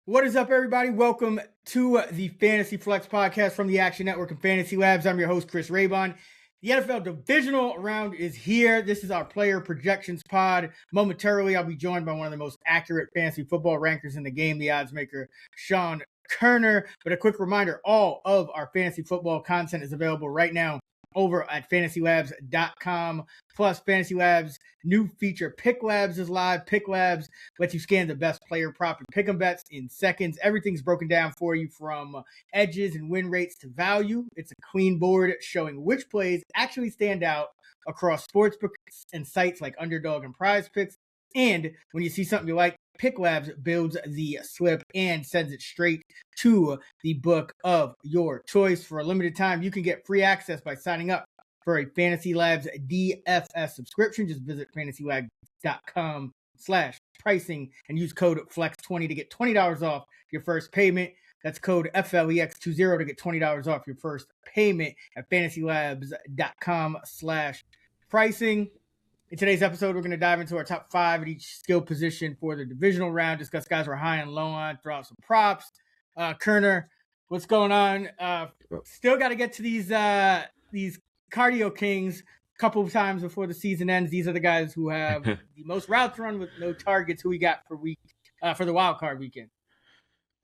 What is up, everybody? Welcome to the Fantasy Flex podcast from the Action Network and Fantasy Labs. I'm your host, Chris Raybon. The NFL Divisional round is here. This is our player projections pod. Momentarily, I'll be joined by one of the most accurate fantasy football rankers in the game, the odds maker, Sean Koerner. But a quick reminder, all of our fantasy football content is available right now over at fantasylabs.com. Plus, Fantasy Labs' new feature, Pick Labs, is live. Pick Labs lets you scan the best player prop and pick 'em bets in seconds. Everything's broken down for you from edges and win rates to value. It's a clean board showing which plays actually stand out across sportsbooks and sites like Underdog and Prize Picks. And when you see something you like, Pick Labs builds the slip and sends it straight to the book of your choice. For a limited time, you can get free access by signing up for a Fantasy Labs DFS subscription. Just visit fantasylabs.com/pricing and use code FLEX20 to get $20 off your first payment. That's code FLEX20 to get $20 off your first payment at fantasylabs.com/pricing. In today's episode, we're going to dive into our top 5 at each skill position for the divisional round, discuss guys we're high and low on, throw out some props. Koerner, what's going on? Still got to get to these cardio kings a couple of times before the season ends. These are the guys who have the most routes run with no targets. Who we got for the wild card weekend?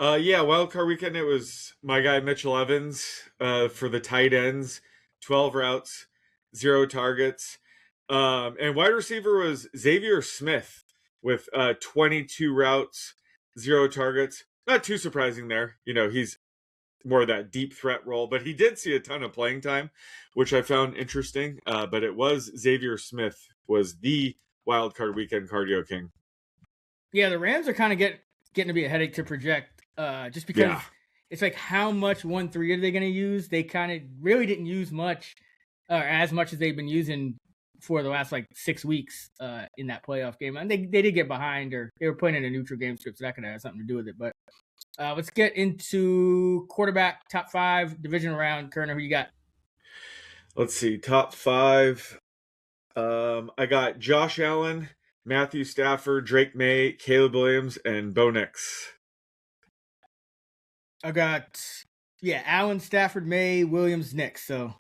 Wild card weekend, it was my guy Mitchell Evans for the tight ends, 12 routes, 0 targets. And wide receiver was Xavier Smith with 22 routes, 0 targets. Not too surprising there. You know, he's more of that deep threat role, but he did see a ton of playing time, which I found interesting. But it was Xavier Smith was the wild card weekend cardio king. Yeah, the Rams are kind of getting to be a headache to project just because it's like how much 1-3 are they going to use? They kind of really didn't use much or as much as they've been using for the last 6 weeks in that playoff game. And they did get behind, or they were playing in a neutral game script, so that could have something to do with it. But let's get into quarterback top 5 divisional round. Koerner, who you got? Let's see, top 5. I got Josh Allen, Matthew Stafford, Drake May, Caleb Williams, and Bo Nix. I got Allen, Stafford, May, Williams, Nix. So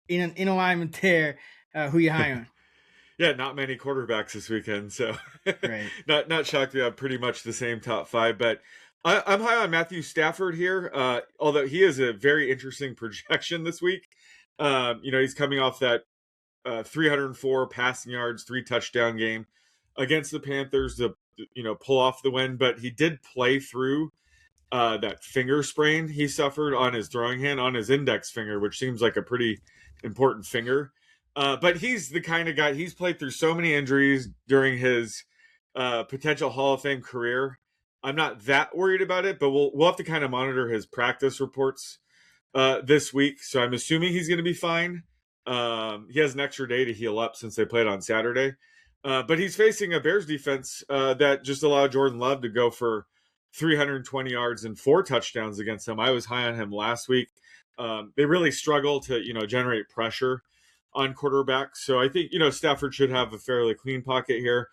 in alignment there. Who you high on? Yeah, not many quarterbacks this weekend, so right. not shocked we have pretty much the same top 5. But I'm high on Matthew Stafford here, although he is a very interesting projection this week. He's coming off that 304 passing yards, 3 touchdown game against the Panthers to pull off the win, but he did play through that finger sprain he suffered on his throwing hand, on his index finger, which seems like a pretty important finger. But he's the kind of guy, he's played through so many injuries during his potential Hall of Fame career. I'm not that worried about it, but we'll have to kind of monitor his practice reports this week. So I'm assuming he's going to be fine. He has an extra day to heal up since they played on Saturday. But he's facing a Bears defense that just allowed Jordan Love to go for 320 yards and 4 touchdowns against him. I was high on him last week. They really struggle to, generate pressure on quarterbacks. So I think, Stafford should have a fairly clean pocket here.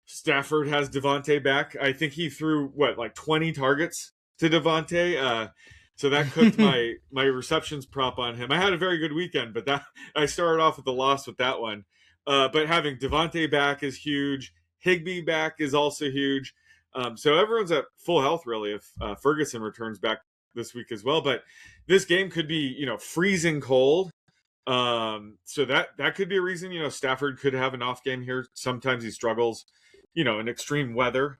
Stafford has Devontae back. I think he threw 20 targets to Devontae. So that cooked my receptions prop on him. I had a very good weekend, but I started off with a loss with that one. But having Devontae back is huge. Higbee back is also huge. So everyone's at full health really if Ferguson returns back this week as well. But this game could be, freezing cold. So that could be a reason, Stafford could have an off game here. Sometimes he struggles, in extreme weather.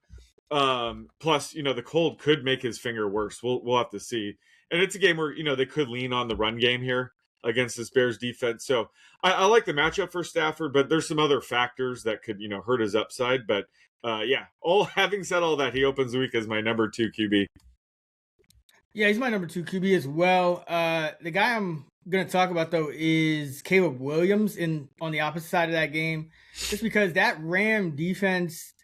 Plus, the cold could make his finger worse. We'll have to see. And it's a game where, they could lean on the run game here against this Bears defense. So I like the matchup for Stafford, but there's some other factors that could, hurt his upside. But having said all that, he opens the week as my number 2 QB. Yeah, he's my number 2 QB as well. The guy I'm going to talk about, though, is Caleb Williams on the opposite side of that game, just because that Ram defense,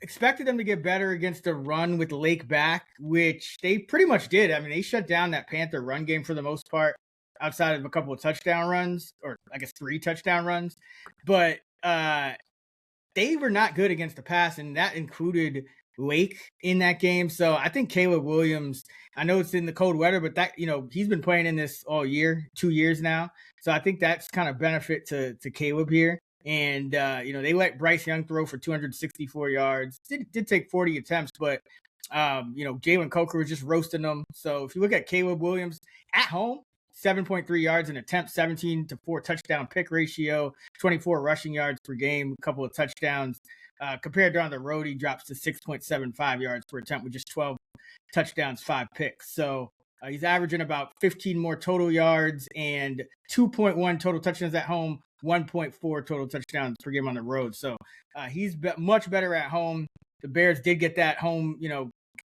expected them to get better against the run with Lake back, which they pretty much did. I mean, they shut down that Panther run game for the most part, outside of a couple of touchdown runs, or I guess 3 touchdown runs. But they were not good against the pass, and that included Lake in that game. So I think Caleb Williams, I know it's in the cold weather, but that, he's been playing in this all year, 2 years now. So I think that's kind of benefit to Caleb here. And, they let Bryce Young throw for 264 yards. Did take 40 attempts, but, Jalen Coker was just roasting them. So if you look at Caleb Williams at home, 7.3 yards an attempt, 17 to 4 touchdown pick ratio, 24 rushing yards per game, a couple of touchdowns. Compared to on the road, he drops to 6.75 yards per attempt with just 12 touchdowns, 5 picks. So he's averaging about 15 more total yards and 2.1 total touchdowns at home, 1.4 total touchdowns per game on the road. So he's much better at home. The Bears did get that home,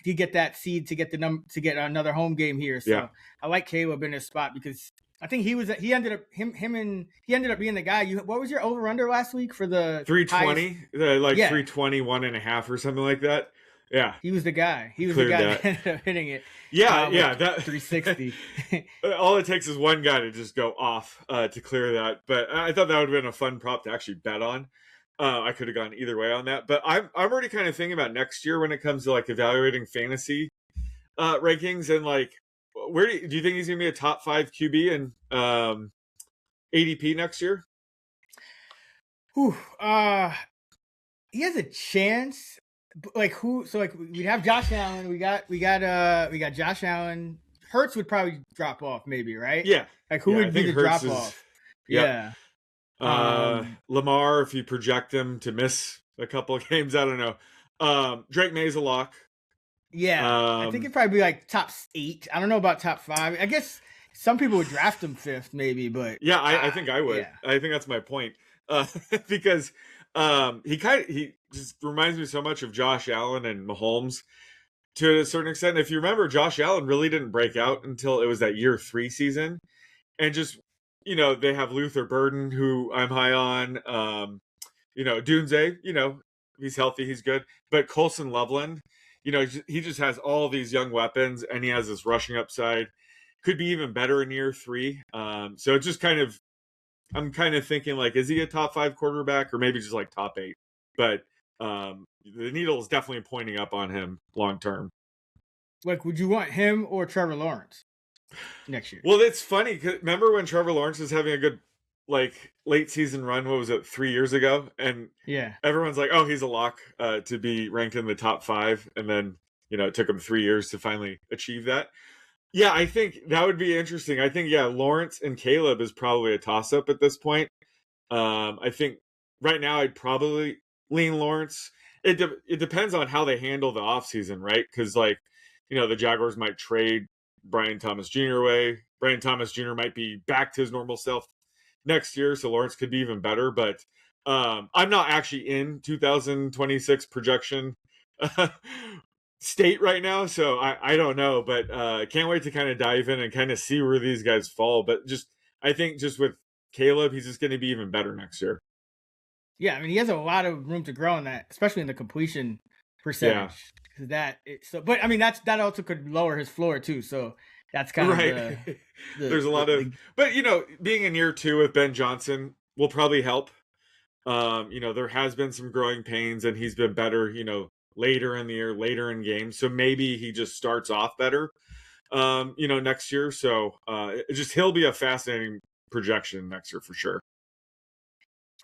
did get that seed to get another home game here. So yeah. I like Caleb in this spot because I think he ended up being the guy. What was your over under last week for the 320, 320, 1.5 or something like that. Yeah, he was the guy. He was the guy that ended up hitting it. Yeah, that 360. All it takes is one guy to just go off to clear that. But I thought that would have been a fun prop to actually bet on. I could have gone either way on that. But I'm already kind of thinking about next year when it comes to like evaluating fantasy rankings and like. Where do you think he's going to be a top 5 QB in ADP next year? He has a chance. Like who? So like we have Josh Allen. We got Josh Allen. Hurts would probably drop off, maybe, right? Yeah. Like who would be the drop off? Yeah. Lamar, if you project him to miss a couple of games, I don't know. Drake May's a lock. Yeah, I think it'd probably be like top 8. I don't know about top 5. I guess some people would draft him 5th, maybe, but yeah, I think I would. Yeah. I think that's my point because he just reminds me so much of Josh Allen and Mahomes to a certain extent. If you remember, Josh Allen really didn't break out until it was that year 3 season, and just they have Luther Burden, who I'm high on. Dunze, he's healthy, he's good, but Colson Loveland. He just has all these young weapons, and he has this rushing upside. Could be even better in year 3. So it's just I'm kind of thinking like, is he a top 5 quarterback or maybe just like top 8? But the needle is definitely pointing up on him long term. Like, would you want him or Trevor Lawrence next year? Well, it's funny. 'Cause remember when Trevor Lawrence was having a good late season run, what was it, 3 years ago? And yeah, everyone's like, oh, he's a lock to be ranked in the top 5. And then, it took him 3 years to finally achieve that. Yeah, I think that would be interesting. I think, Lawrence and Caleb is probably a toss up at this point. I think right now I'd probably lean Lawrence. It depends on how they handle the offseason, right? Because the Jaguars might trade Brian Thomas Jr. away. Brian Thomas Jr. might be back to his normal self next year, so Lawrence could be even better. But I'm not actually in 2026 projection state right now, so I don't know. But can't wait to kind of dive in and kind of see where these guys fall. But I think just with Caleb, he's just going to be even better next year. Yeah, I mean, he has a lot of room to grow in that, especially in the completion percentage. Yeah. But I mean, that also could lower his floor too. So that's kind of there's a lot of, but being in year 2 with Ben Johnson will probably help. There has been some growing pains, and he's been better. Later in the year, later in games, so maybe he just starts off better. Next year. So he'll be a fascinating projection next year for sure.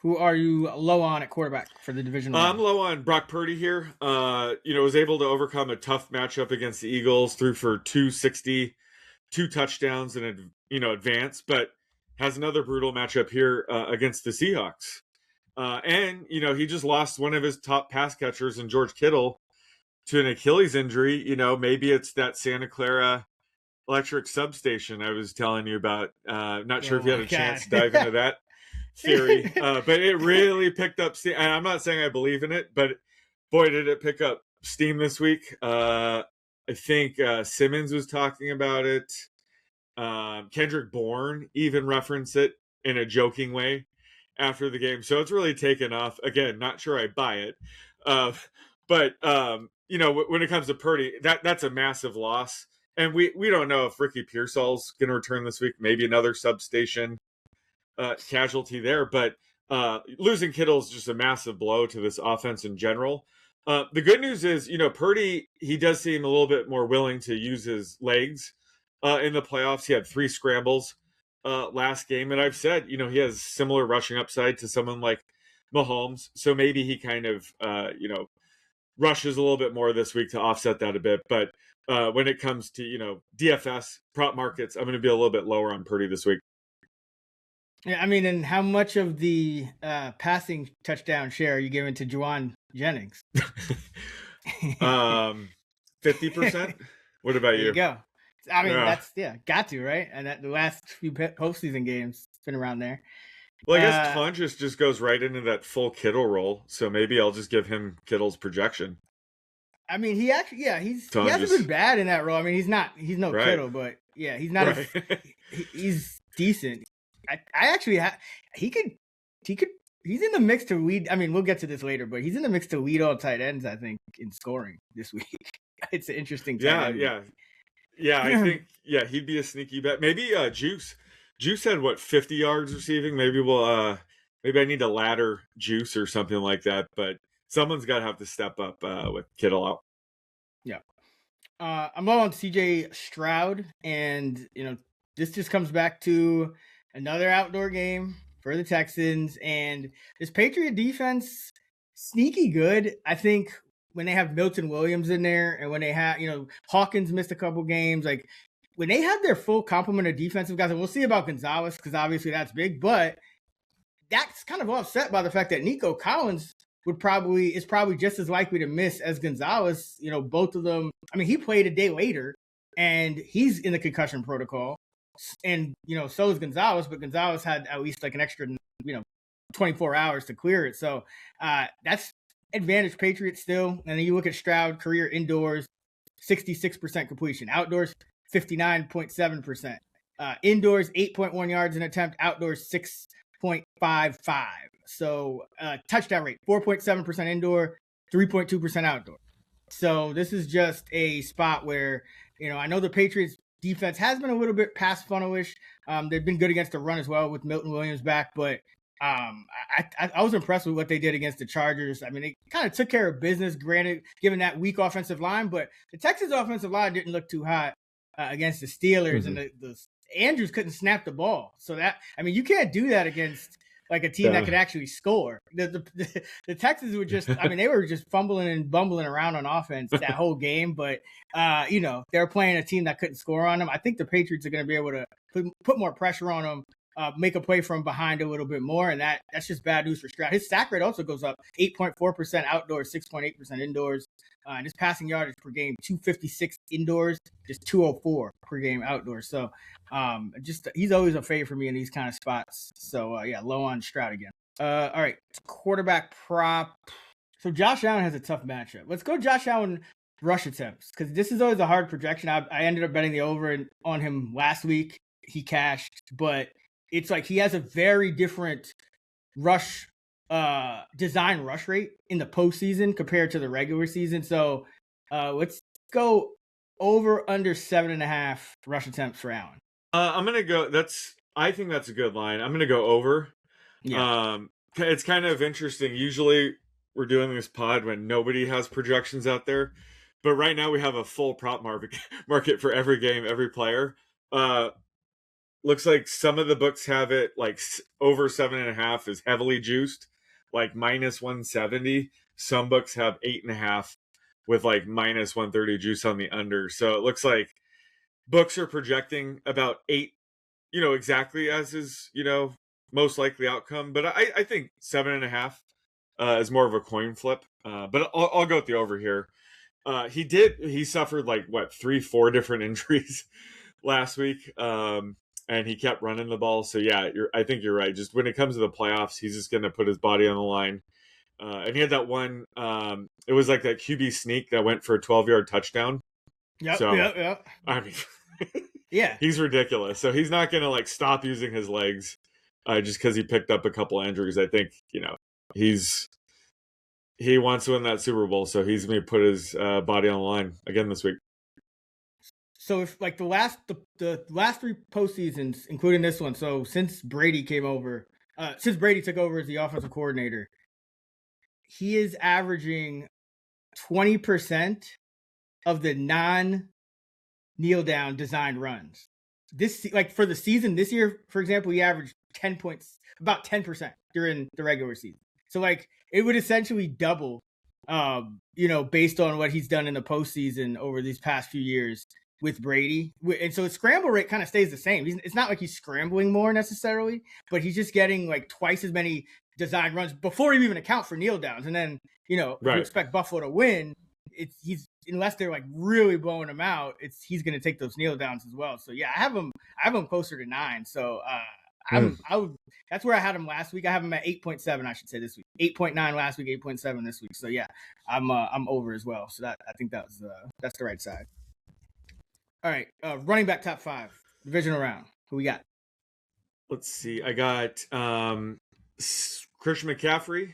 Who are you low on at quarterback for the divisional? I'm low on Brock Purdy here. Was able to overcome a tough matchup against the Eagles, threw for 260, 2 touchdowns and advance, but has another brutal matchup here against the Seahawks. And he just lost one of his top pass catchers in George Kittle to an Achilles injury. Maybe it's that Santa Clara electric substation I was telling you about. Not sure if you had a chance to dive into that theory, but it really picked up steam. And I'm not saying I believe in it, but boy, did it pick up steam this week. I think Simmons was talking about it. Kendrick Bourne even referenced it in a joking way after the game. So it's really taken off. Again, not sure I buy it. But when it comes to Purdy, that's a massive loss. And we don't know if Ricky Pearsall's going to return this week. Maybe another substation casualty there. But losing Kittle is just a massive blow to this offense in general. The good news is, Purdy, he does seem a little bit more willing to use his legs in the playoffs. He had 3 scrambles last game, and I've said, he has similar rushing upside to someone like Mahomes. So maybe he kind of, rushes a little bit more this week to offset that a bit. But when it comes to, DFS prop markets, I'm going to be a little bit lower on Purdy this week. Yeah, I mean, and how much of the passing touchdown share are you giving to Juwan Jennings? 50%. What about There you go. I mean, Yeah. that's got to, right? And the last few postseason games, it's been around there. Well, I guess Tonjes just goes right into that full Kittle role, so maybe I'll just give him Kittle's projection. I mean, he actually, he hasn't been bad in that role. I mean, he's no Right. Kittle, but yeah, he's not. He's decent. I actually, he could. He's in the mix to lead. I mean, we'll get to this later, but he's in the mix to lead all tight ends, I think, in scoring this week. It's an interesting. Yeah. I think he'd be a sneaky bet. Maybe Juice. Juice had 50 yards receiving. Maybe maybe I need to ladder Juice or something like that. But someone's got to have to step up with Kittle out. Yeah. I'm low on CJ Stroud, and this just comes back to another outdoor game for the Texans, and this Patriot defense, sneaky good. I think when they have Milton Williams in there, and when they have, Hawkins missed a couple games, like when they have their full complement of defensive guys, and we'll see about Gonzalez because obviously that's big, but that's kind of offset by the fact that Nico Collins is probably just as likely to miss as Gonzalez. Both of them. I mean, he played a day later, and he's in the concussion protocol, and so is Gonzalez. But Gonzalez had at least like an extra 24 hours to clear it. So that's advantage Patriots still. And then you look at Stroud, career indoors, 66% completion, outdoors 59.7%, indoors 8.1 yards an attempt, outdoors 6.55. So touchdown rate 4.7% indoor, 3.2% outdoor. So this is just a spot where I know the Patriots defense has been a little bit pass funnelish. They've been good against the run as well with Milton Williams back, but I was impressed with what they did against the Chargers. I mean, they kind of took care of business, granted, given that weak offensive line, but the Texans offensive line didn't look too hot against the Steelers, and the Andrews couldn't snap the ball. So you can't do that against like a team that could actually score. The Texans were just, they were just fumbling and bumbling around on offense that whole game, but they're playing a team that couldn't score on them. I think the Patriots are going to be able to put more pressure on them, make a play from behind a little bit more, and that's just bad news for Stroud. His sack rate also goes up 8.4% outdoors, 6.8% indoors. And his passing yardage per game, 256 indoors, just 204 per game outdoors. So he's always a favorite for me in these kind of spots. So low on Stroud again. All right, quarterback prop. So Josh Allen has a tough matchup. Let's go Josh Allen rush attempts, because this is always a hard projection. I ended up betting the over on him last week. He cashed, but it's like he has a very different design rush rate in the postseason compared to the regular season. So let's go over under 7.5 rush attempts for Allen. I'm gonna go. I think that's a good line. I'm gonna go over. Yeah. It's kind of interesting. Usually we're doing this pod when nobody has projections out there, but right now we have a full prop market for every game, every player. Looks like some of the books have it like over 7.5 is heavily juiced, like minus 170. Some books have 8.5 with like minus 130 juice on the under. So it looks like books are projecting about 8, exactly as is, most likely outcome. But I think 7.5 is more of a coin flip. But I'll go with the over here. He suffered like 3-4 different injuries last week. And he kept running the ball. So yeah, I think you're right. Just when it comes to the playoffs, he's just going to put his body on the line. And he had that one, it was like that QB sneak that went for a 12-yard touchdown. Yep. I mean, yeah, he's ridiculous. So he's not going to like stop using his legs just because he picked up a couple injuries. I think, he wants to win that Super Bowl. So he's going to put his body on the line again this week. So if like the last 3 postseasons, including this one, so since Brady took over as the offensive coordinator, he is averaging 20% of the non-kneel down designed runs. This, like for the season this year, for example, he averaged 10 points, about 10% during the regular season. So like it would essentially double, based on what he's done in the postseason over these past few years with Brady. And so his scramble rate kind of stays the same. It's not like he's scrambling more necessarily, but he's just getting like twice as many design runs before you even account for kneel downs. And then, if you expect Buffalo to win, he's unless they're like really blowing him out, he's going to take those kneel downs as well. So yeah, I have him closer to 9. So that's where I had him last week. I have him at 8.7, I should say, this week. 8.9 last week, 8.7 this week. So yeah, I'm over as well. So that's the right side. All right, running back top 5, divisional round. Who we got? Let's see. I got Christian McCaffrey,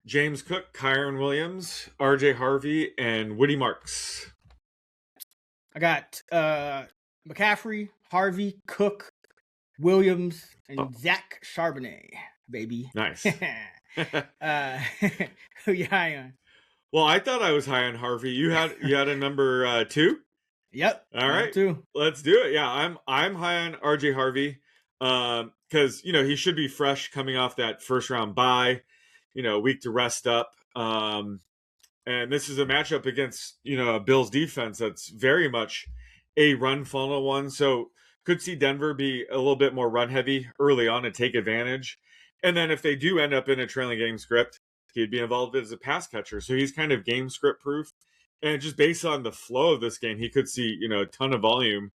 James Cook, Kyron Williams, RJ Harvey, and Woody Marks. I got McCaffrey, Harvey, Cook, Williams, and Zach Charbonnet, baby. Nice. Who you high on? Well, I thought I was high on Harvey. You had a number 2? Yep. All right. 2. Let's do it. Yeah, I'm high on RJ Harvey. Because he should be fresh coming off that first round bye, week to rest up. And this is a matchup against a Bills defense that's very much a run funnel one. So could see Denver be a little bit more run heavy early on and take advantage. And then if they do end up in a trailing game script, he'd be involved as a pass catcher. So he's kind of game script proof. And just based on the flow of this game, he could see, a ton of volume.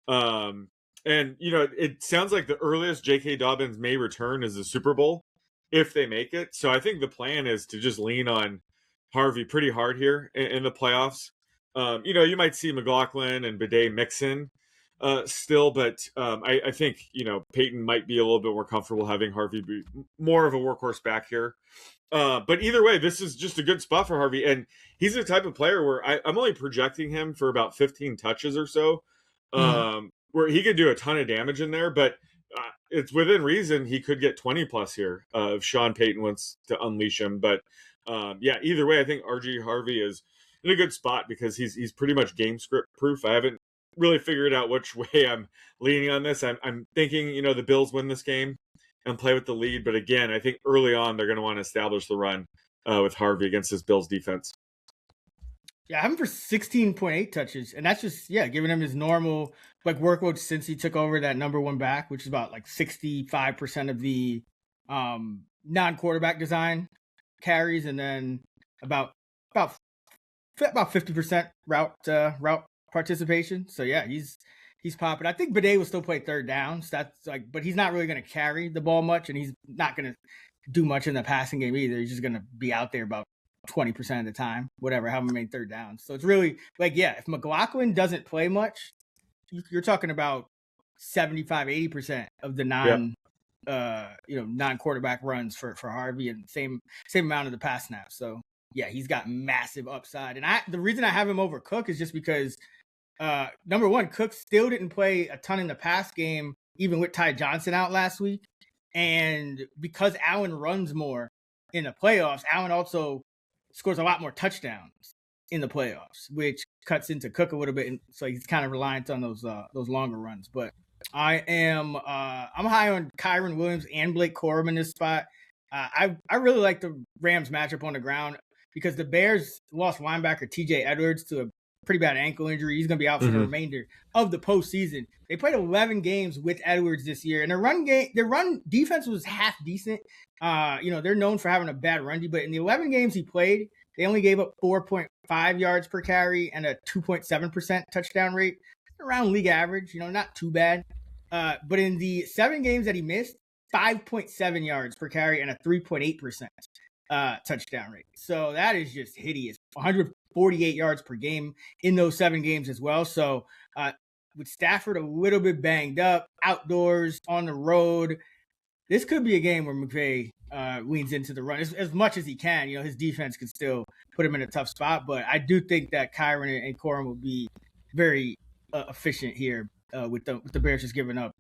And, it sounds like the earliest J.K. Dobbins may return is the Super Bowl if they make it. So I think the plan is to just lean on Harvey pretty hard here in the playoffs. You might see McLaughlin and Bidet mix in still, but I think, Peyton might be a little bit more comfortable having Harvey be more of a workhorse back here. But either way, this is just a good spot for Harvey. And he's the type of player where I'm only projecting him for about 15 touches or so, where he could do a ton of damage in there. But it's within reason he could get 20 plus here if Sean Payton wants to unleash him. But either way, I think RG Harvey is in a good spot because he's pretty much game script proof. I haven't really figured out which way I'm leaning on this. I'm thinking, the Bills win this game and play with the lead. But again, I think early on they're going to want to establish the run with Harvey against this Bills defense. Yeah, I have him for 16.8 touches. And that's just, giving him his normal workload since he took over that number 1 back, which is about 65% of the non-quarterback design carries. And then about 50% route participation. So yeah, he's popping. I think Bidet will still play third down. So that's but he's not really going to carry the ball much, and he's not going to do much in the passing game either. He's just going to be out there about 20% of the time, however many third downs. So it's really if McLaughlin doesn't play much, you're talking about 75-80% of the non-quarterback runs for Harvey, and same amount of the pass snaps. So yeah, he's got massive upside. And the reason I have him over Cook is just because number 1, Cook still didn't play a ton in the pass game, even with Ty Johnson out last week. And because Allen runs more in the playoffs, Allen also scores a lot more touchdowns in the playoffs, which cuts into Cook a little bit. And so he's kind of reliant on those longer runs. But I'm high on Kyron Williams and Blake Corum in this spot. I really like the Rams matchup on the ground because the Bears lost linebacker TJ Edwards to a pretty bad ankle injury. He's going to be out for the remainder of the postseason. They played 11 games with Edwards this year, and their run defense was half decent. They're known for having a bad run D, but in the 11 games he played, they only gave up 4.5 yards per carry and a 2.7% touchdown rate, around league average. Not too bad. But in the 7 games that he missed, 5.7 yards per carry and a 3.8% touchdown rate. So that is just hideous. 148 yards per game in those 7 games as well. So with Stafford a little bit banged up, outdoors, on the road, this could be a game where McVay leans into the run as much as he can. His defense could still put him in a tough spot, but I do think that Kyron and Corum will be very efficient here with the Bears just giving up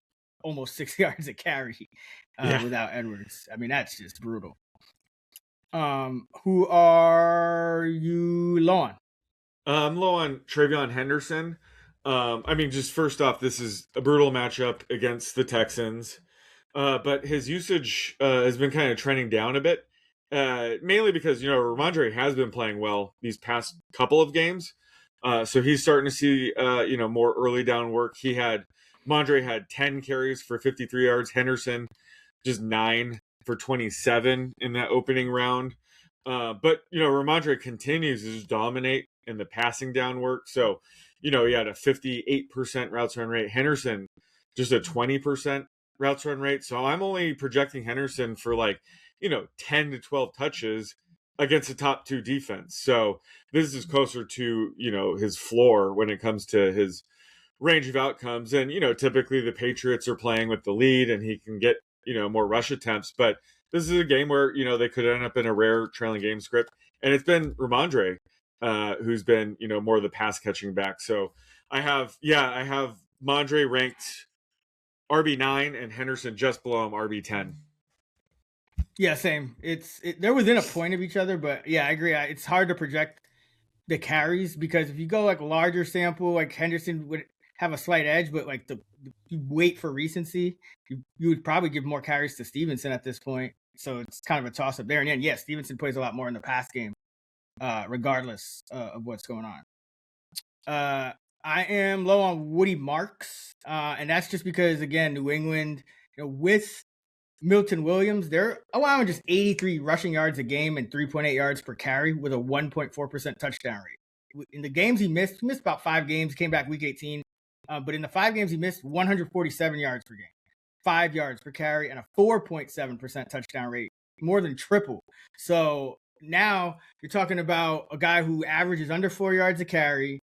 almost 6 yards a carry without Edwards. I mean, that's just brutal. Who are you low on? I'm low on Travion Henderson. I mean, just first off, this is a brutal matchup against the Texans, but his usage has been kind of trending down a bit, mainly because Ramondre has been playing well these past couple of games, so he's starting to see more early down work. Ramondre had 10 carries for 53 yards. Henderson just 9 for 27 in that opening round. But Ramondre continues to just dominate in the passing down work. So, he had a 58% routes run rate. Henderson just a 20% routes run rate. So I'm only projecting Henderson for 10 to 12 touches against a top 2 defense. So this is closer to, his floor when it comes to his range of outcomes. And, typically the Patriots are playing with the lead and he can get, more rush attempts. But this is a game where, they could end up in a rare trailing game script. And it's been Ramondre who's been, more of the pass catching back. So I have Ramondre ranked RB9 and Henderson just below him RB10. Yeah, same. They're within a point of each other, but yeah, I agree. It's hard to project the carries because if you go larger sample, Henderson would have a slight edge, but you wait for recency, you would probably give more carries to Stevenson at this point. So it's kind of a toss up there. And then, yeah, Stevenson plays a lot more in the pass game, regardless of what's going on. I am low on Woody Marks, and that's just because, again, New England, with Milton Williams, they're allowing just 83 rushing yards a game and 3.8 yards per carry with a 1.4% touchdown rate. In the games he missed about 5 games, came back week 18. But in the 5 games he missed, 147 yards per game, 5 yards per carry, and a 4.7% touchdown rate, more than triple. So now you're talking about a guy who averages under 4 yards a carry,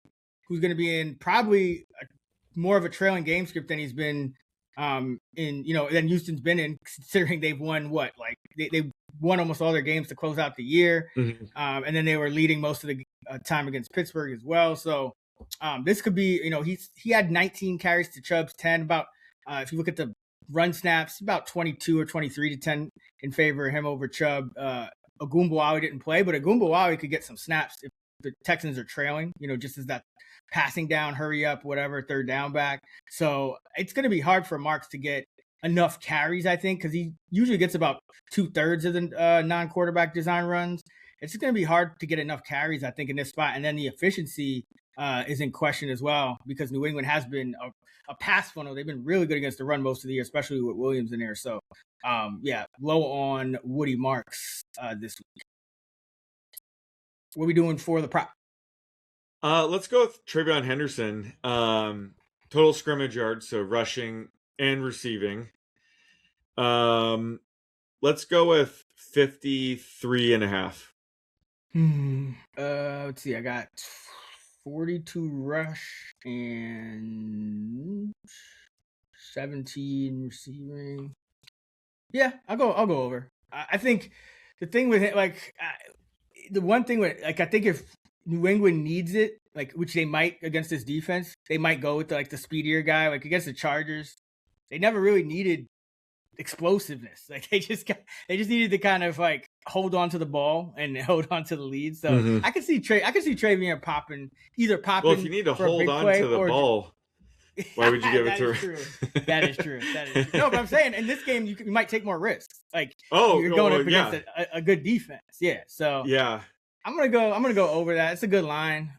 who's going to be in probably more of a trailing game script than he's been than Houston's been in, considering they've won they won almost all their games to close out the year. Mm-hmm. And then they were leading most of the time against Pittsburgh as well. So this could be, he had 19 carries to Chubb's 10. About if you look at the run snaps, about 22 or 23 to 10 in favor of him over Chubb. Ogunbowale didn't play, but Ogunbowale could get some snaps if the Texans are trailing, just as that passing down, hurry up, whatever, third down back. So it's going to be hard for Marks to get enough carries, I think, because he usually gets about 2/3 of the non-quarterback design runs. It's just going to be hard to get enough carries, I think, in this spot. And then the efficiency is in question as well, because New England has been a pass funnel. They've been really good against the run most of the year, especially with Williams in there. So, low on Woody Marks this week. What are we doing for the prop? Let's go with Travion Henderson. Total scrimmage yards, so rushing and receiving. Let's go with 53.5. Let's see. I got 42 rush and 17 receiving. Yeah, I'll go over. I think the thing with it, the one thing with, I think if New England needs it, which they might against this defense, they might go with the speedier guy. Against the Chargers, they never really needed explosiveness. They just needed to kind of hold on to the ball and hold on to the lead. So I could see Travion popping. Well, if you need to hold on to the ball, why would you give it to her? That is true. No, but I'm saying in this game you might take more risks. You're going up against a good defense. Yeah. So yeah. I'm gonna go over that. It's a good line.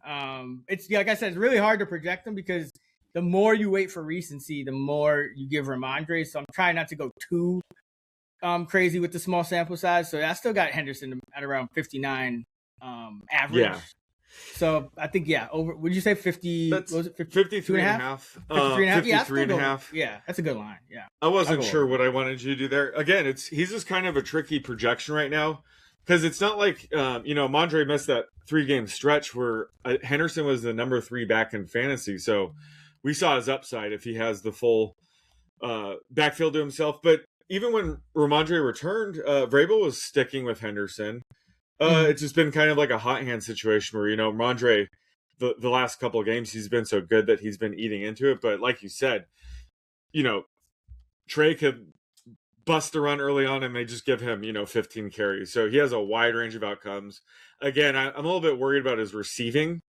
It's like I said, it's really hard to project them because the more you wait for recency, the more you give Ramondre. So I'm trying not to go too crazy with the small sample size. So I still got Henderson at around 59 average. Yeah. So I think over. Would you say 50? That's what was it 53.5? 53.5. Yeah, that's a good line. Yeah. I wasn't sure what I wanted you to do there. Again, he's just kind of a tricky projection right now. Because it's not like, Mondre missed that 3-game stretch where Henderson was the number 3 back in fantasy. So we saw his upside if he has the full backfield to himself. But even when Ramondre returned, Vrabel was sticking with Henderson. It's just been kind of like a hot hand situation where, Ramondre, the last couple of games, he's been so good that he's been eating into it. But like you said, Trey could bust a run early on and they just give him, 15 carries. So he has a wide range of outcomes. Again, I'm a little bit worried about his receiving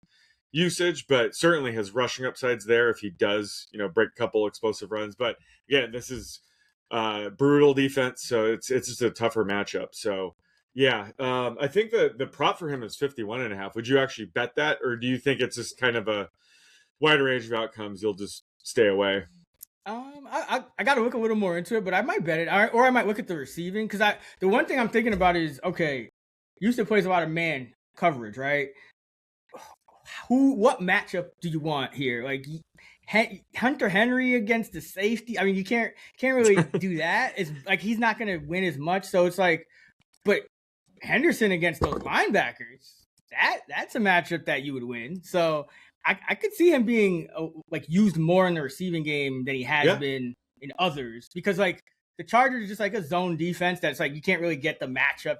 usage, but certainly his rushing upsides there if he does, break a couple explosive runs. But again, this is brutal defense, so it's just a tougher matchup. So yeah, I think the prop for him is 51.5. Would you actually bet that, or do you think it's just kind of a wider range of outcomes? You'll just stay away. I got to look a little more into it, but I might bet it, or I might look at the receiving because the one thing I'm thinking about is okay, Houston plays a lot of man coverage, right? What matchup do you want here? Like Hunter Henry against the safety? I mean, you can't really do that. It's like he's not going to win as much, so it's like, but Henderson against those linebackers, that's a matchup that you would win. So I could see him being like used more in the receiving game than he has been in others, because like the Chargers are just like a zone defense that's like you can't really get the matchup,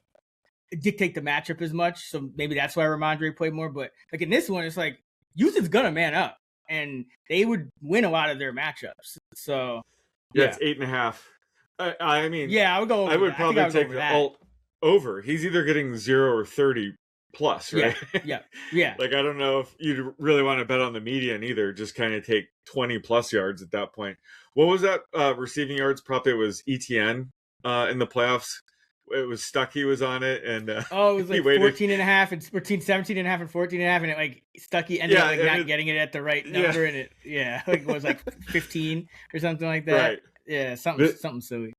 dictate the matchup as much. So maybe that's why Ramondre played more. But like in this one, it's like Houston's gonna man up, and they would win a lot of their matchups. So it's 8.5. I mean, I would go over. I would probably take the over. He's either getting 0 or 30 plus, right? Yeah. Like, I don't know if you'd really want to bet on the median either. Just kind of take 20 plus yards at that point. What was that receiving yards prop? It was ETN in the playoffs. It was Stuckey was on it, and it was like 14 and a half, and between 17 and a half and 14 and a half, and it like Stuckey ended up like not getting it at the right number, and it like it was like 15 or something like that. Right. Yeah, something silly.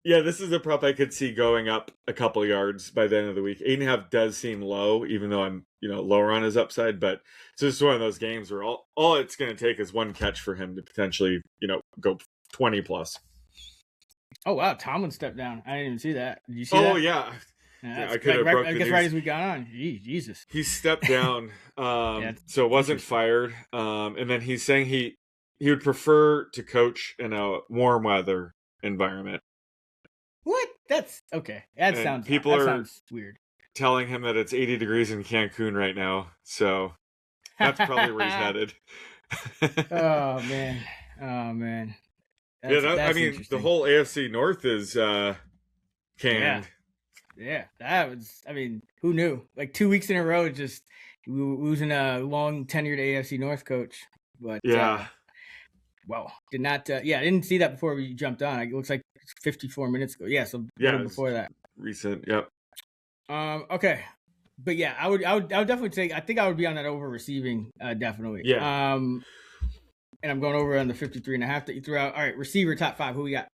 Yeah, this is a prop I could see going up a couple yards by the end of the week. 8.5 does seem low, even though I'm lower on his upside. But it's just one of those games where all it's going to take is one catch for him to potentially go 20 plus. Oh wow, Tomlin stepped down. I didn't even see that. Did you see that? Oh yeah. I could have broke the news. Right as we got on. Jesus. He stepped down, so wasn't fired. And then he's saying he would prefer to coach in a warm weather environment. What? That's okay. That sounds weird. Telling him that it's 80 degrees in Cancun right now, so that's probably where he's headed. Oh man. I mean, the whole AFC North is canned. Yeah, that was. I mean, who knew? Like 2 weeks in a row, just losing a long tenured AFC North coach. But well, did not. I didn't see that before we jumped on. It looks like 54 minutes ago. Yeah, so before that. Recent. Yep. Okay, but yeah, I would definitely take. I think I would be on that over receiving. Definitely. Yeah. And I'm going over on the 53.5 that you threw out. All right, receiver top 5. Who we got?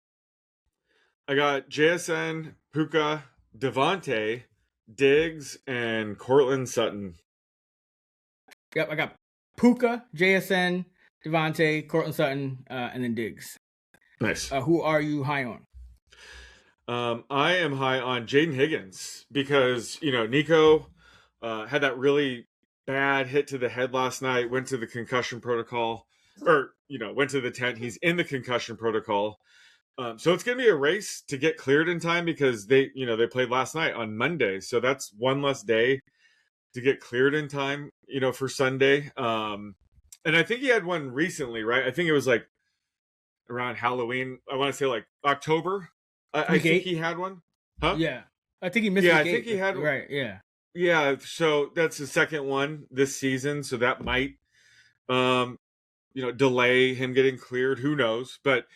I got JSN, Puka, Devontae, Diggs, and Courtland Sutton. Yep, I got Puka, JSN, Devontae, Courtland Sutton, and then Diggs. Nice. Who are you high on? I am high on Jaden Higgins because, Nico had that really bad hit to the head last night, went to the concussion protocol, or, went to the tent. He's in the concussion protocol. So it's going to be a race to get cleared in time because they played last night on Monday. So that's one less day to get cleared in time, for Sunday. And I think he had one recently, right? I think it was like around Halloween. I want to say like October. I think he had one. Huh? Yeah. I think he missed I think he had one. Right, yeah. Yeah, so that's the second one this season. So that might, delay him getting cleared. Who knows? But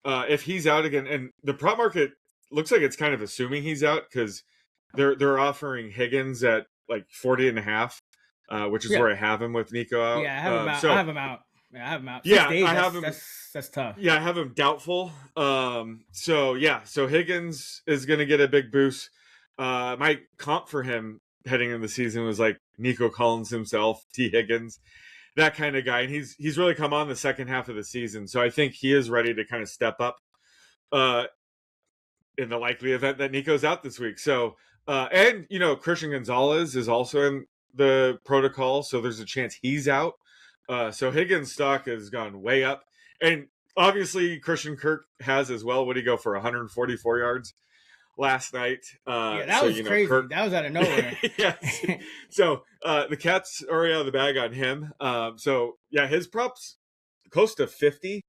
if he's out again, and the prop market looks like it's kind of assuming he's out because they're offering Higgins at like 40.5, which is where I have him with Nico out. Yeah, I have him out. I have him out. Yeah, I have him out. Yeah, I have him. That's tough. Yeah, I have him doubtful. So Higgins is going to get a big boost. My comp for him heading into the season was like Nico Collins himself, T. Higgins, that kind of guy. And he's really come on the second half of the season. So I think he is ready to kind of step up in the likely event that Nico's out this week. So, and, Christian Gonzalez is also in the protocol. So there's a chance he's out. So Higgins' stock has gone way up. And obviously Christian Kirk has as well. What did he go for? 144 yards last night. That was crazy. Kirk... That was out of nowhere. Yes. So the cat's already out of the bag on him. His props close to 50.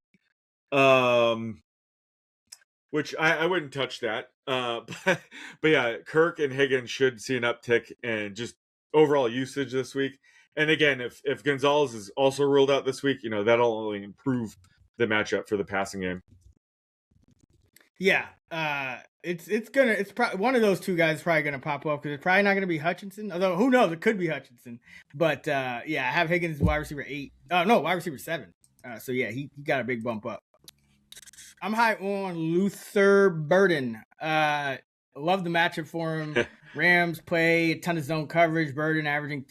which I wouldn't touch that. But yeah, Kirk and Higgins should see an uptick in just overall usage this week. And again, if Gonzalez is also ruled out this week, that'll only improve the matchup for the passing game. Yeah, it's probably one of those two guys is probably gonna pop up because it's probably not gonna be Hutchinson. Although who knows, it could be Hutchinson. But yeah, I have Higgins wide receiver 8. No, wide receiver 7. So yeah, he got a big bump up. I'm high on Luther Burden. Love the matchup for him. Rams play a ton of zone coverage. Burden averaging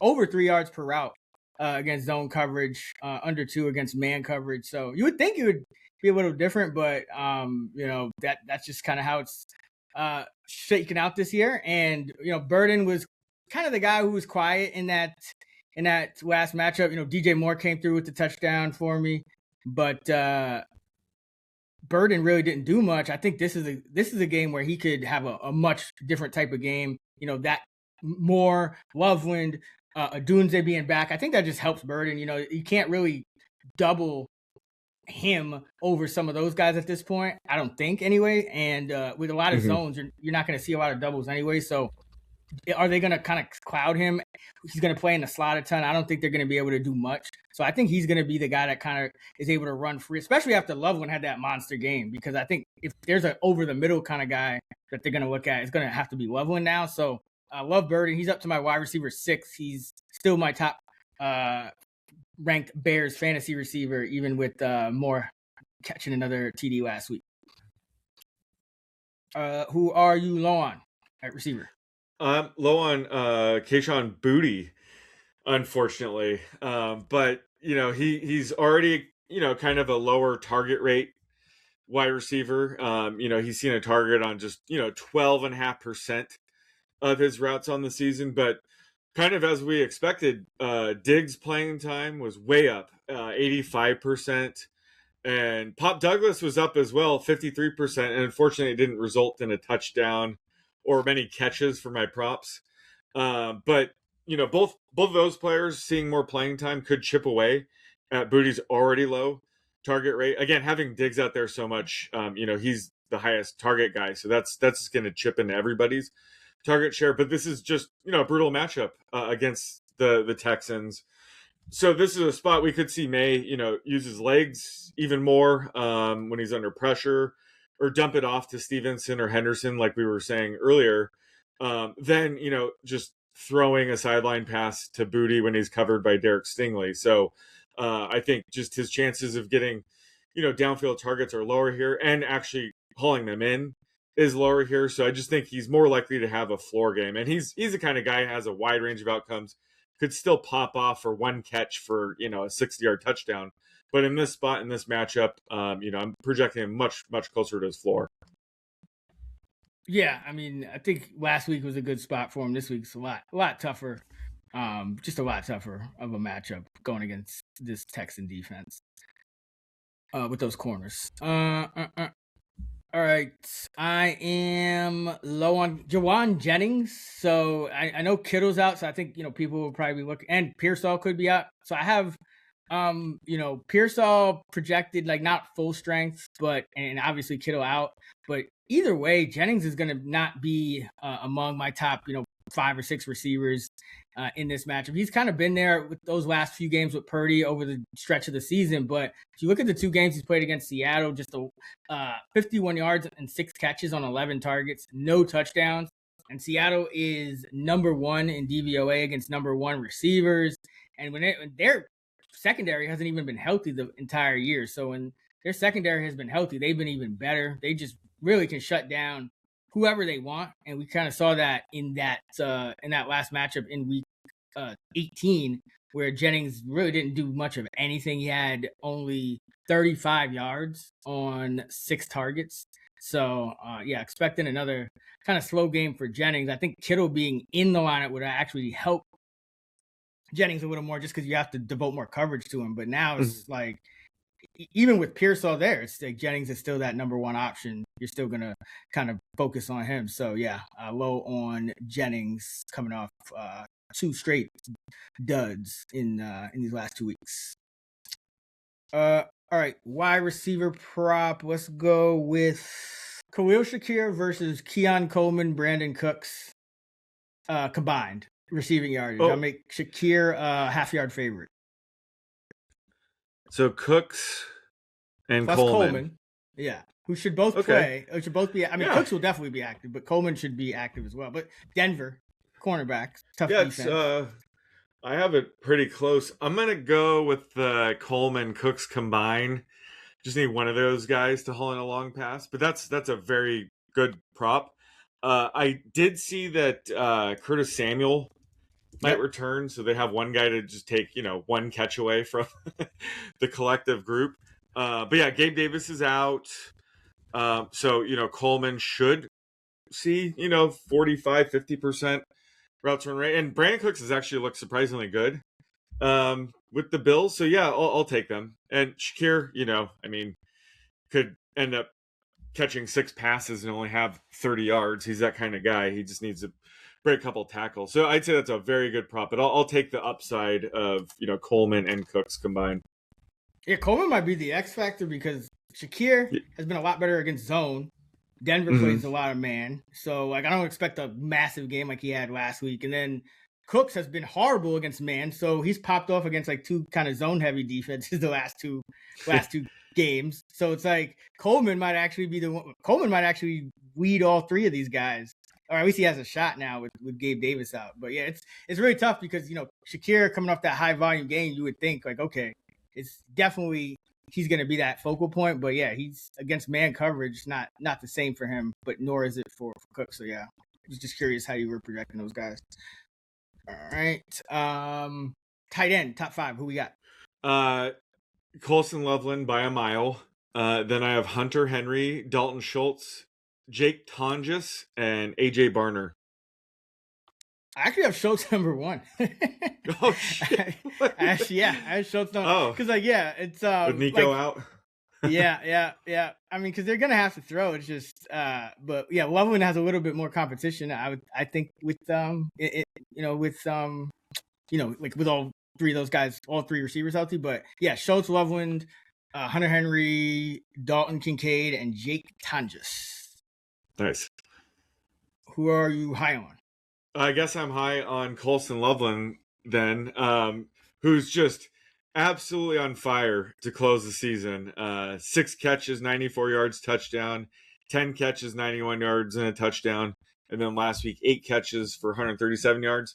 over 3 yards per route against zone coverage, under 2 against man coverage. So you would think it would be a little different, but that's just kind of how it's shaken out this year. And Burden was kind of the guy who was quiet in that last matchup. DJ Moore came through with the touchdown for me, but Burden really didn't do much. I think this is a game where he could have a much different type of game. That Moore, Loveland, Adunze being back, I think that just helps Burden. You can't really double him over some of those guys at this point, I don't think, anyway. And with a lot of zones, you're not going to see a lot of doubles anyway. So are they going to kind of cloud him? He's going to play in the slot a ton. I don't think they're going to be able to do much. So I think he's going to be the guy that kind of is able to run free, especially after Loveland had that monster game. Because I think if there's an over-the-middle kind of guy that they're going to look at, it's going to have to be Loveland now. So I love Burden. He's up to my wide receiver 6. He's still my top ranked Bears fantasy receiver, even with Moore catching another TD last week. Who are you low on at receiver? Low on Kayshon Boutte, unfortunately. But he's already kind of a lower target rate wide receiver. He's seen a target on just 12.5% of his routes on the season, but kind of as we expected, Diggs' playing time was way up, 85%. And Pop Douglas was up as well, 53%. And unfortunately, it didn't result in a touchdown or many catches for my props. But both of those players seeing more playing time could chip away at Boutte's already low target rate. Again, having Diggs out there so much, he's the highest target guy, so that's going to chip into everybody's target share. But this is just a brutal matchup against the Texans. So this is a spot we could see May, use his legs even more when he's under pressure, or dump it off to Stevenson or Henderson, like we were saying earlier. Then, just throwing a sideline pass to Boutte when he's covered by Derek Stingley. So I think just his chances of getting, downfield targets are lower here, and actually hauling them in is lower here. So I just think he's more likely to have a floor game. And he's the kind of guy who has a wide range of outcomes, could still pop off for one catch for, a 60-yard touchdown. But in this spot, in this matchup, I'm projecting him much, much closer to his floor. Yeah, I mean, I think last week was a good spot for him. This week's a lot tougher. Just a lot tougher of a matchup going against this Texan defense with those corners. All right, I am low on Jawan Jennings. So I know Kittle's out, so I think people will probably be looking, and Pearsall could be out. So I have Pearsall projected like not full strength, and obviously Kittle out. But either way, Jennings is going to not be among my top 5 or 6 receivers in this matchup. He's kind of been there with those last few games with Purdy over the stretch of the season. But if you look at the 2 games he's played against Seattle, just 51 yards and 6 catches on 11 targets, no touchdowns. And Seattle is number 1 in DVOA against number 1 receivers. And when their secondary hasn't even been healthy the entire year. So when their secondary has been healthy, they've been even better. They just really can shut down whoever they want, and we kind of saw that in that last matchup in week 18, where Jennings really didn't do much of anything. He had only 35 yards on 6 targets. So expecting another kind of slow game for Jennings. I think Kittle being in the lineup would actually help Jennings a little more, just because you have to devote more coverage to him. But now it's like, even with Pearsall there, it's like Jennings is still that number 1 option. You're still going to kind of focus on him. So, low on Jennings coming off 2 straight duds in these last 2 weeks. All right, wide receiver prop. Let's go with Khalil Shakir versus Keon Coleman, Brandon Cooks combined receiving yardage. I'll Oh, make Shakir half-yard favorite. so Cooks and Plus Coleman. Coleman. Yeah. Who should both Okay. play. Should both be. I mean, Yeah. Cooks will definitely be active, but Coleman should be active as well. But Denver, cornerbacks, tough Yeah, defense. I have it pretty close. I'm gonna go with the Coleman Cooks combine. Just need one of those guys to haul in a long pass, but that's a very good prop. I did see that Curtis Samuel might Yep. return, so they have one guy to just take one catch away from the collective group. But yeah, Gabe Davis is out, so Coleman should see 45-50% routes run rate, and Brandon Cooks has actually looked surprisingly good with the Bills. So yeah, I'll take them. And Shakir, I mean, could end up catching 6 passes and only have 30 yards. He's that kind of guy. He just needs to break a couple tackles. So I'd say that's a very good prop. But I'll take the upside of Coleman and Cooks combined. Yeah, Coleman might be the X factor because Shakir has been a lot better against zone. Denver plays a lot of man, so I don't expect a massive game like he had last week. And then Cooks has been horrible against man, so he's popped off against two kind of zone heavy defenses the last two games. So it's like Coleman might actually be the one. Coleman might actually weed all three of these guys, or at least he has a shot now with Gabe Davis out. But yeah, it's really tough because Shakir coming off that high volume game, you would think like, okay, it's definitely he's going to be that focal point. But yeah, he's against man coverage, not the same for him, but nor is it for Cook. So yeah, I was just curious how you were projecting those guys. All right. Tight end, top 5. Who we got? Colson Loveland by a mile. Then I have Hunter Henry, Dalton Schultz, Jake Tonjes, and AJ Barner. I actually have Schultz number 1. Oh shit! I have Schultz number because it's with Nico out. yeah. I mean, because they're gonna have to throw. It's just, but yeah, Loveland has a little bit more competition. I think with with all three of those guys, all three receivers healthy. But yeah, Schultz, Loveland, Hunter Henry, Dalton Kincaid, and Jake Tonjes. Nice. Who are you high on? I guess I'm high on Colson Loveland then, who's just absolutely on fire to close the season. 6 catches, 94 yards, touchdown. 10 catches, 91 yards, and a touchdown. And then last week, 8 catches for 137 yards.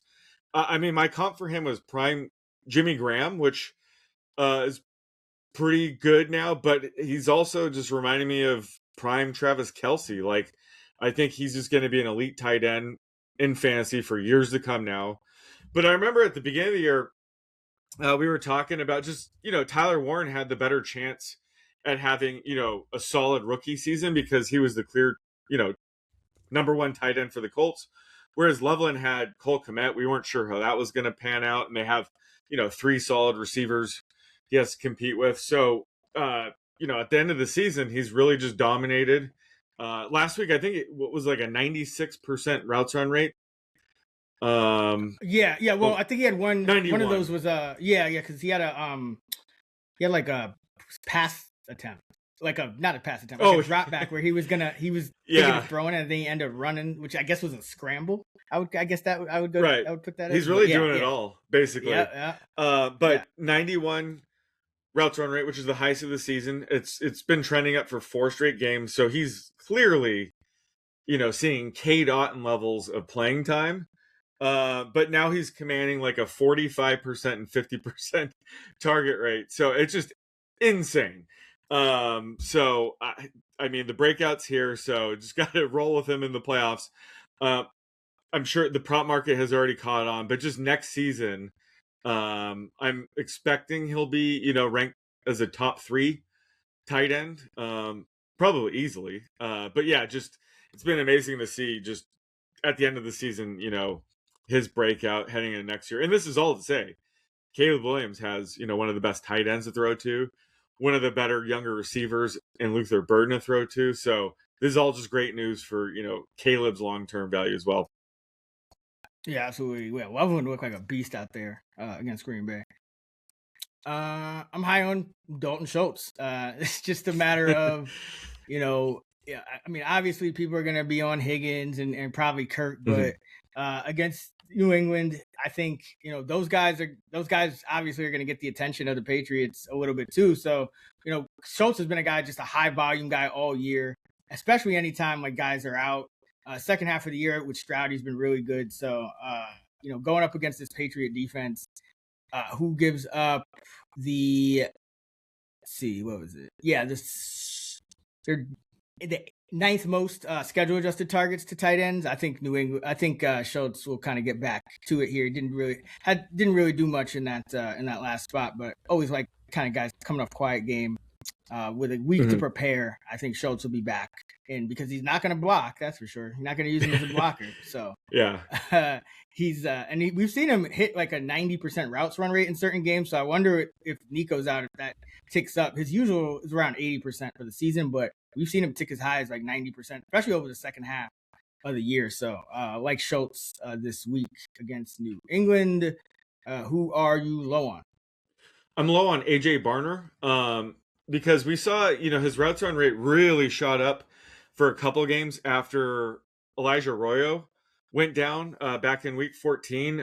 I mean, my comp for him was prime Jimmy Graham, which is pretty good now, but he's also just reminding me of prime Travis Kelce. Like, I think he's just going to be an elite tight end in fantasy for years to come now. But I remember at the beginning of the year, we were talking about just, Tyler Warren had the better chance at having, a solid rookie season because he was the clear, number 1 tight end for the Colts. Whereas Loveland had Cole Kmet. We weren't sure how that was going to pan out. And they have, 3 solid receivers he has to compete with. So, at the end of the season, he's really just dominated. Last week, I think it was like a 96% routes run rate. Yeah. Well, I think he had one. 91. One of those was because he had like a pass attempt, not a pass attempt, like a drop back where he was thinking of throwing it and then he ended up running, which I guess was a scramble. I would go right. I would put that. He's really doing it all basically. Yeah. But 91 routes run rate, which is the highest of the season. It's been trending up for 4 straight games, so he's clearly, seeing Cade Otton levels of playing time. But now he's commanding like a 45% and 50% target rate, so it's just insane. So I mean, the breakout's here, so just got to roll with him in the playoffs. I'm sure the prop market has already caught on, but just next season, I'm expecting he'll be, ranked as a top 3 tight end, probably easily. But yeah, just it's been amazing to see just at the end of the season, his breakout heading into next year. And this is all to say, Caleb Williams has, one of the best tight ends to throw to, one of the better younger receivers in Luther Burden to throw to. So this is all just great news for, Caleb's long-term value as well. Yeah, absolutely. Yeah, Loveland looked like a beast out there against Green Bay. I'm high on Dalton Schultz. It's just a matter of, yeah, I mean, obviously people are going to be on Higgins and probably Kirk, but against New England, I think, those guys obviously are going to get the attention of the Patriots a little bit too. So, Schultz has been a guy, just a high volume guy all year, especially anytime like guys are out. Second half of the year with Stroud, he's been really good. So, going up against this Patriot defense, who gives up what was it? Yeah, they're the ninth most schedule adjusted targets to tight ends. I think New England. I think Schultz will kind of get back to it here. He didn't really do much in that last spot, but always like kind of guys coming off quiet game with a week to prepare. I think Schultz will be back, and because he's not going to block, that's for sure. He's not going to use him as a blocker. So yeah, we've seen him hit like a 90% routes run rate in certain games. So I wonder if Nico's out, if that ticks up. His usual is around 80% for the season, but we've seen him tick as high as like 90%, especially over the second half of the year. So like Schultz this week against New England. Who are you low on? I'm low on AJ Barner because we saw, his routes run rate really shot up for a couple games after Elijah Arroyo went down back in week 14.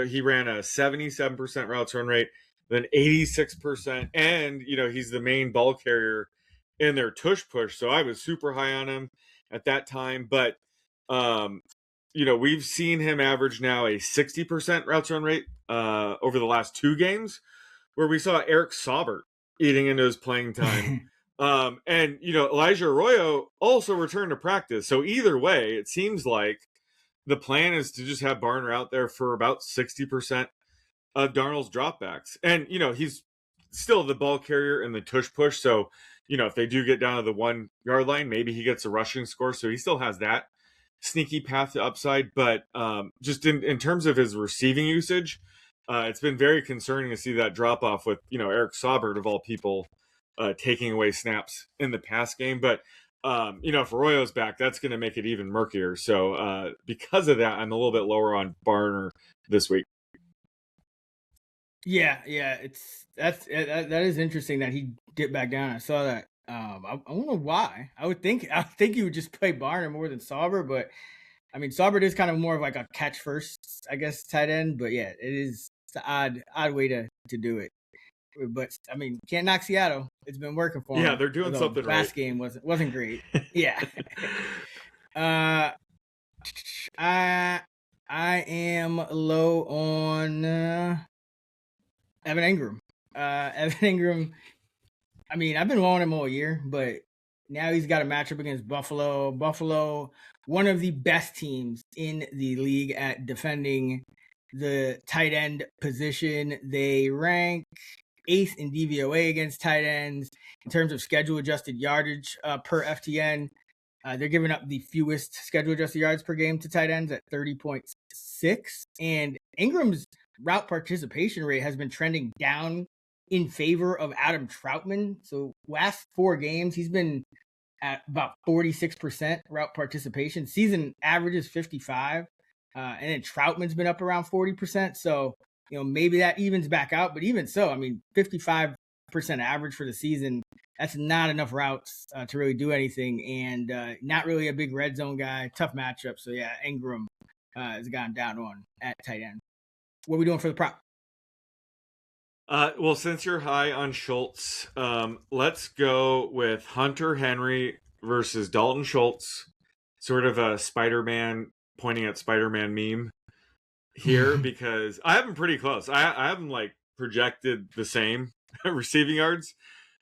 He ran a 77% routes run rate, then 86%, and he's the main ball carrier in their tush push. So I was super high on him at that time, but we've seen him average now a 60% routes run rate over the last two games, where we saw Eric Saubert eating into his playing time. And Elijah Arroyo also returned to practice. So either way, it seems like the plan is to just have Barner out there for about 60% of Darnold's dropbacks. And, he's still the ball carrier in the tush push. So, if they do get down to the 1 yard line, maybe he gets a rushing score. So he still has that sneaky path to upside. But just in terms of his receiving usage, it's been very concerning to see that drop off with, Eric Saubert, of all people, taking away snaps in the pass game. But if Arroyo's back, that's going to make it even murkier. So because of that, I'm a little bit lower on Barner this week. Yeah, that is interesting that he dipped back down. I saw that. I don't know why. I think you would just play Barner more than Saubert, but I mean Saubert is kind of more of like a catch first, I guess, tight end. But yeah, it's an odd way to do it. But I mean, can't knock Seattle. It's been working for them. Yeah, they're doing something right. Last game wasn't great. Yeah. I am low on Evan Ingram. Evan Ingram. I mean, I've been low on him all year, but now he's got a matchup against Buffalo. Buffalo, one of the best teams in the league at defending the tight end position. They rank 8th in DVOA against tight ends in terms of schedule adjusted yardage per FTN. They're giving up the fewest schedule adjusted yards per game to tight ends at 30.6. And Ingram's route participation rate has been trending down in favor of Adam Troutman. So last 4 games, he's been at about 46% route participation. Season average is 55. And then Troutman's been up around 40%. So, maybe that evens back out. But even so, I mean, 55% average for the season, that's not enough routes to really do anything. And not really a big red zone guy. Tough matchup. So, yeah, Ingram has gone down on at tight end. What are we doing for the prop? Well, since you're high on Schultz, let's go with Hunter Henry versus Dalton Schultz. Sort of a Spider-Man pointing at Spider-Man meme here, because I have him pretty close. I have him like projected the same receiving yards.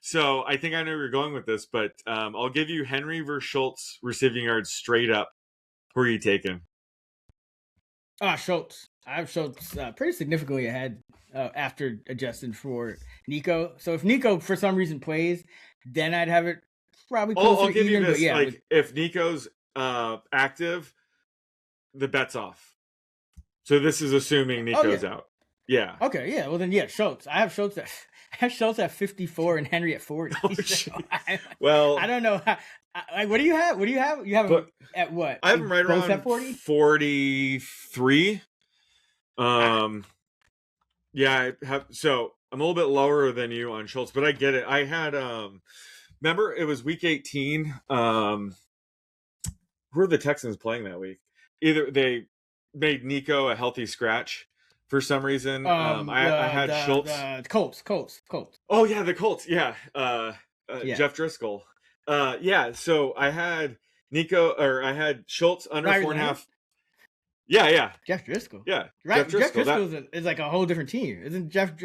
So I think I know where you're going with this, but I'll give you Henry versus Schultz receiving yards straight up. Who are you taking? Schultz. I have Schultz pretty significantly ahead after adjusting for Nico. So if Nico for some reason plays, then I'd have it probably closer I'll give even, you this. Yeah, if Nico's active, the bet's off. So this is assuming Nico's out. Yeah. Okay. Yeah. Well then, yeah. Schultz. I have Schultz at 54 and Henry at 40. So I don't know. What do you have? You have him at what? I have him right around 40? 43. Yeah. I have. So I'm a little bit lower than you on Schultz, but I get it. I had remember it was week 18. Who are the Texans playing that week? Either they made Nico a healthy scratch for some reason. I had Schultz. The Colts. Oh yeah, the Colts. Yeah. Yeah. Jeff Driscoll. Yeah. So I had Nico, or I had Schultz under Riley 4.5. Yeah. Jeff Driscoll. Yeah. Right. Jeff Driscoll is like a whole different team. Wasn't Jeff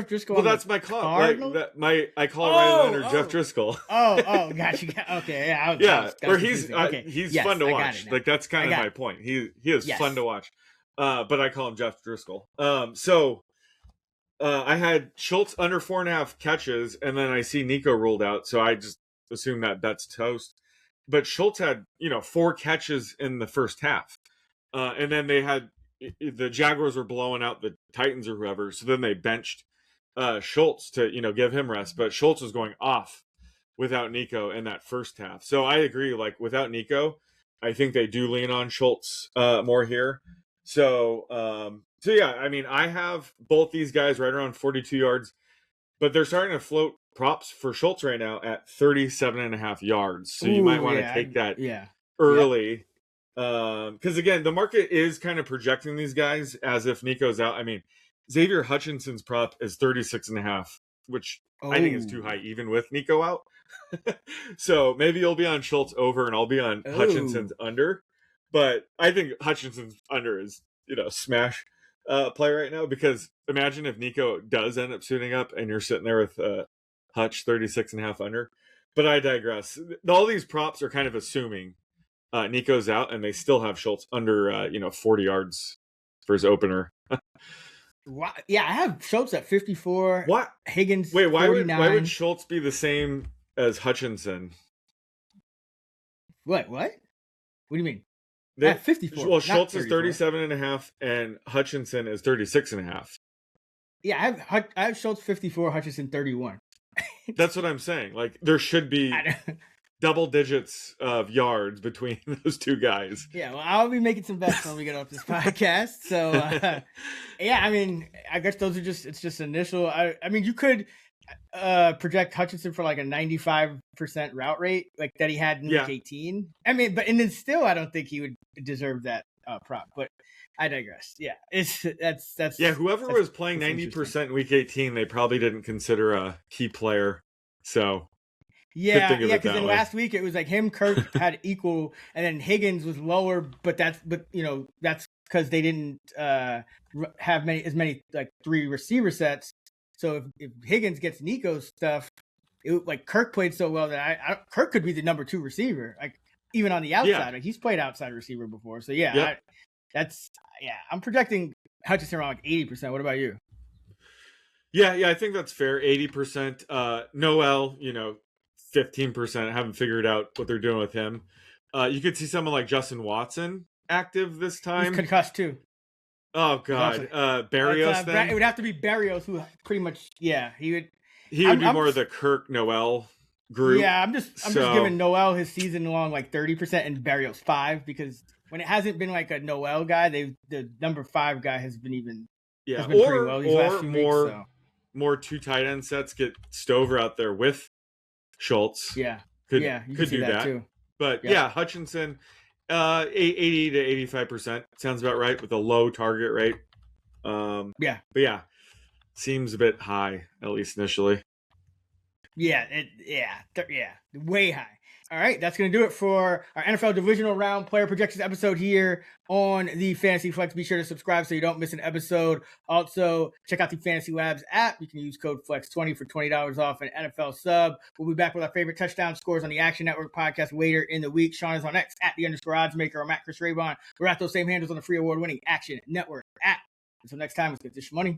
Driscoll? Well, that's my club. I call Riley Leonard Jeff Driscoll. Gotcha. Okay, yeah. He's fun to watch. Like that's kind of my point. He is fun to watch. But I call him Jeff Driscoll. I had Schultz under 4.5 catches, and then I see Nico ruled out, so I just assume that that's toast. But Schultz had 4 catches in the first half. And then they had the Jaguars were blowing out the Titans or whoever, so then they benched Schultz to give him rest. But Schultz was going off without Nico in that first half. So I agree. Like without Nico, I think they do lean on Schultz more here. So yeah, I mean, I have both these guys right around 42 yards, but they're starting to float props for Schultz right now at 37.5 yards. So you might want to take that early. Yep. Because again, the market is kind of projecting these guys as if Nico's out. I mean, Xavier Hutchinson's prop is 36.5, which I think is too high even with Nico out. So maybe you'll be on Schultz over and I'll be on Hutchinson's under. But I think Hutchinson's under is, smash play right now, because imagine if Nico does end up suiting up and you're sitting there with Hutch 36.5 under. But I digress. All these props are kind of assuming Nico's out, and they still have Schultz under 40 yards for his opener. Yeah, I have Schultz at 54. What? Higgins? Wait, why 49. why would Schultz be the same as Hutchinson? What? What do you mean? At 54. Well, Schultz is 37.5, and Hutchinson is 36.5. Yeah, I have Schultz 54, Hutchinson 31. That's what I'm saying. Like there should be double digits of yards between those two guys. Yeah, well, I'll be making some bets when we get off this podcast. So, yeah, I mean, I guess those are it's just initial. I mean, you could project Hutchinson for like a 95% route rate, like that he had in week 18. I mean, and then still, I don't think he would deserve that prop. But I digress. Yeah, that's yeah. Whoever was playing 90% in week 18, they probably didn't consider a key player. So. Yeah, because then last week it was like him, Kirk had equal, and then Higgins was lower, but that's because they didn't have as many like 3 receiver sets. So if Higgins gets Nico's stuff, like Kirk played so well that Kirk could be the number 2 receiver, like even on the outside. Yeah. Like he's played outside receiver before, so yeah, I'm projecting Hutchinson around like 80%. What about you? Yeah, I think that's fair. 80%. Noel, 15%. I haven't figured out what they're doing with him. You could see someone like Justin Watson active this time. He's concussed too. Oh God, Berrios. Then it would have to be Berrios, who pretty much, he would. He would be more of the Kirk Noel group. Yeah, I'm just giving Noel his season long like 30% and Berrios 5, because when it hasn't been like a Noel guy, the number 5 guy has been even has been pretty well these last few weeks. So. More 2 tight end sets, get Stover out there with Schultz. Could do that too. But Hutchinson, 80 to 85% sounds about right with a low target rate. But seems a bit high, at least initially. Way high. All right, that's going to do it for our NFL Divisional Round Player Projections episode here on the Fantasy Flex. Be sure to subscribe so you don't miss an episode. Also, check out the Fantasy Labs app. You can use code FLEX20 for $20 off an NFL sub. We'll be back with our favorite touchdown scores on the Action Network podcast later in the week. Sean is on X at @_oddsmaker. I'm at Chris Raybon. We're at those same handles on the free award-winning Action Network app. Until next time, let's get this money.